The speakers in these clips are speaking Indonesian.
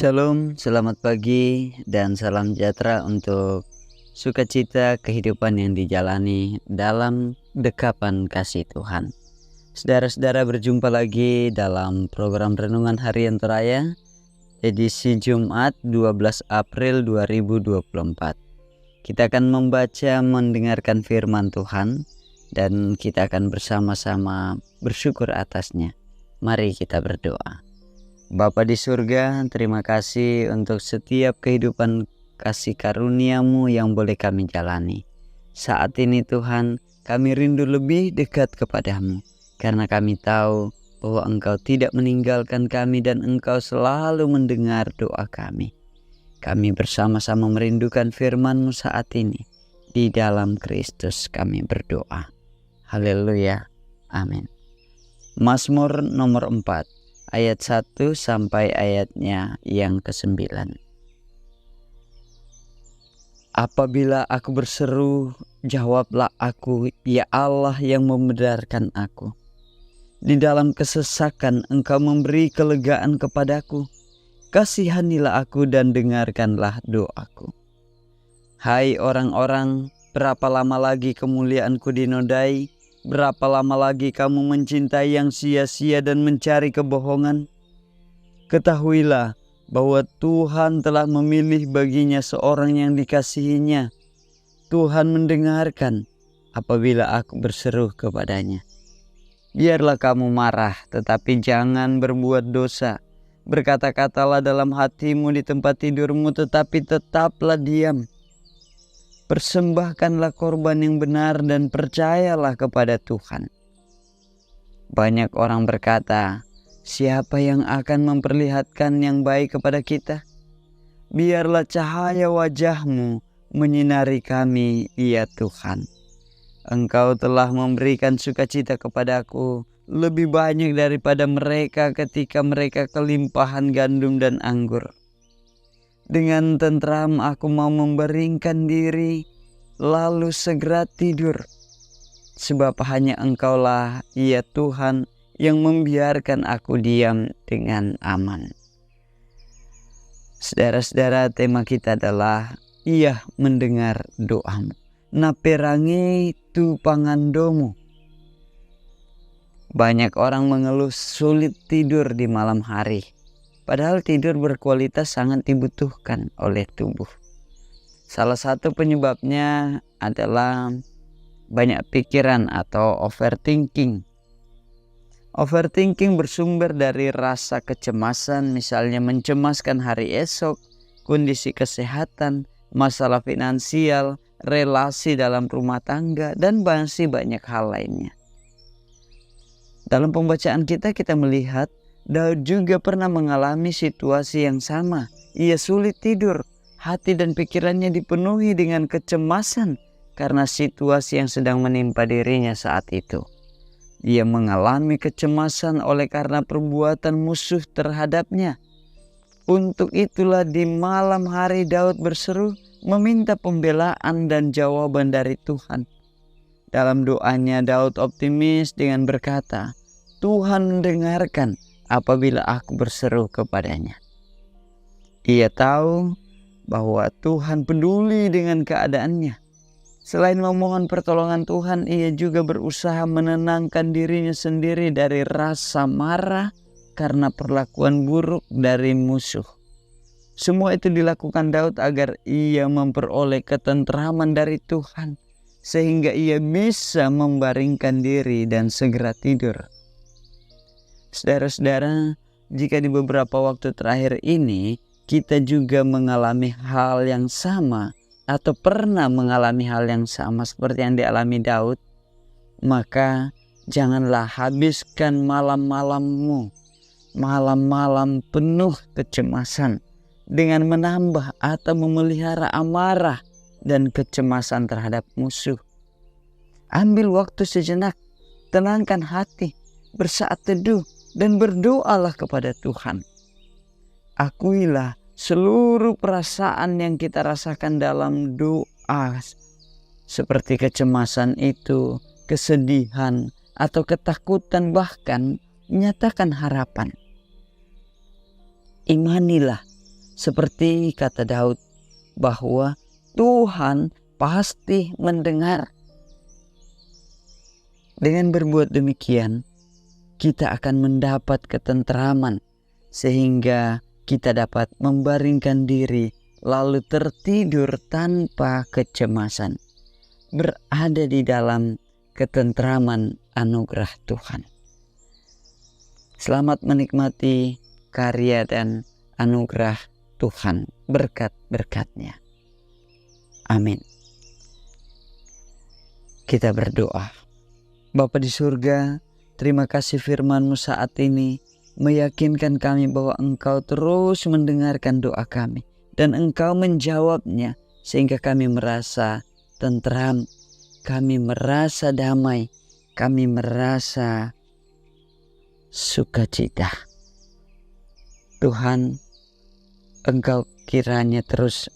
Shalom, selamat pagi dan salam sejahtera untuk sukacita kehidupan yang dijalani dalam dekapan kasih Tuhan. Saudara-saudara, berjumpa lagi dalam program Renungan Harian Toraya edisi Jumat 12 April 2024. Kita akan mendengarkan firman Tuhan dan kita akan bersama-sama bersyukur atasnya. Mari kita berdoa. Bapa di surga, terima kasih untuk setiap kehidupan kasih karunia-Mu yang boleh kami jalani. Saat ini Tuhan, kami rindu lebih dekat kepadamu, karena kami tahu bahwa Engkau tidak meninggalkan kami dan Engkau selalu mendengar doa kami. Kami bersama-sama merindukan firman-Mu saat ini. Di dalam Kristus kami berdoa. Haleluya. Amin. Mazmur nomor 4. Ayat 1 sampai ayatnya yang ke-9. Apabila aku berseru, jawablah aku, ya Allah yang membenarkan aku. Di dalam kesesakan Engkau memberi kelegaan kepadaku. Kasihanilah aku dan dengarkanlah doaku. Hai orang-orang, berapa lama lagi kemuliaanku dinodai? Berapa lama lagi kamu mencintai yang sia-sia dan mencari kebohongan? Ketahuilah bahwa Tuhan telah memilih baginya seorang yang dikasihinya. Tuhan mendengarkan apabila aku berseru kepadanya. Biarlah kamu marah, tetapi jangan berbuat dosa. Berkata-katalah dalam hatimu di tempat tidurmu, tetapi tetaplah diam. Persembahkanlah korban yang benar dan percayalah kepada Tuhan. Banyak orang berkata, siapa yang akan memperlihatkan yang baik kepada kita? Biarlah cahaya wajah-Mu menyinari kami, ya Tuhan. Engkau telah memberikan sukacita kepadaku lebih banyak daripada mereka ketika mereka kelimpahan gandum dan anggur. Dengan tentram aku mau membaringkan diri, lalu segera tidur. Sebab hanya Engkaulah, ya Tuhan, yang membiarkan aku diam dengan aman. Saudara-saudara, tema kita adalah Ia mendengar doamu. Naperangi tu pangandomu. Banyak orang mengeluh sulit tidur di malam hari. Padahal tidur berkualitas sangat dibutuhkan oleh tubuh. Salah satu penyebabnya adalah banyak pikiran atau overthinking. Overthinking bersumber dari rasa kecemasan, misalnya mencemaskan hari esok, kondisi kesehatan, masalah finansial, relasi dalam rumah tangga, dan masih banyak hal lainnya. Dalam pembacaan kita melihat Daud juga pernah mengalami situasi yang sama. Ia sulit tidur, hati dan pikirannya dipenuhi dengan kecemasan karena situasi yang sedang menimpa dirinya saat itu. Ia mengalami kecemasan oleh karena perbuatan musuh terhadapnya. Untuk itulah di malam hari Daud berseru meminta pembelaan dan jawaban dari Tuhan. Dalam doanya Daud optimis dengan berkata, Tuhan mendengarkan apabila aku berseru kepadanya. Ia tahu bahwa Tuhan peduli dengan keadaannya. Selain memohon pertolongan Tuhan, ia juga berusaha menenangkan dirinya sendiri dari rasa marah karena perlakuan buruk dari musuh. Semua itu dilakukan Daud agar ia memperoleh ketentraman dari Tuhan, sehingga ia bisa membaringkan diri dan segera tidur. Saudara-saudara, jika di beberapa waktu terakhir ini kita juga mengalami hal yang sama atau pernah mengalami hal yang sama seperti yang dialami Daud, maka janganlah habiskan malam-malammu, malam-malam penuh kecemasan dengan menambah atau memelihara amarah dan kecemasan terhadap musuh. Ambil waktu sejenak, tenangkan hati, bersaat teduh, dan berdoalah kepada Tuhan. Akuilah seluruh perasaan yang kita rasakan dalam doa, seperti kecemasan itu, kesedihan, atau ketakutan, bahkan menyatakan harapan. Imanilah Seperti kata Daud bahwa Tuhan pasti mendengar. Dengan berbuat demikian, kita akan mendapat ketentraman sehingga kita dapat membaringkan diri lalu tertidur tanpa kecemasan, berada di dalam ketentraman anugerah Tuhan. Selamat menikmati karya dan anugerah Tuhan, berkat-berkatnya. Amin. Kita berdoa. Bapa di surga, terima kasih firman-Mu saat ini meyakinkan kami bahwa Engkau terus mendengarkan doa kami dan Engkau menjawabnya sehingga kami merasa tentram, kami merasa damai, kami merasa sukacita. Tuhan, Engkau kiranya terus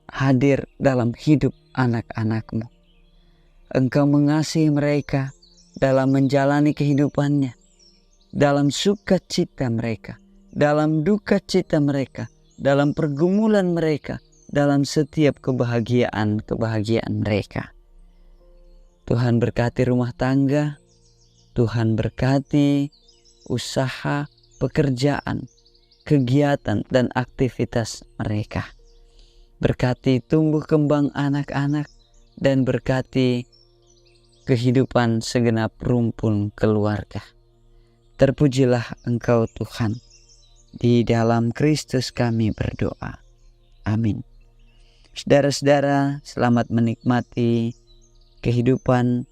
hadir dalam hidup anak-anak-Mu. Engkau mengasihi mereka dalam menjalani kehidupannya, dalam sukacita mereka, dalam duka cita mereka, dalam pergumulan mereka, dalam setiap kebahagiaan mereka. Tuhan berkati rumah tangga, Tuhan berkati usaha, pekerjaan, kegiatan dan aktivitas mereka. Berkati tumbuh kembang anak-anak dan berkati kehidupan segenap rumpun keluarga. Terpujilah Engkau Tuhan. Di dalam Kristus kami berdoa. Amin. Saudara-saudara, selamat menikmati kehidupan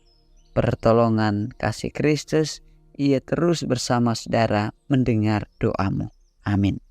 pertolongan kasih Kristus. Ia terus bersama saudara mendengar doamu. Amin.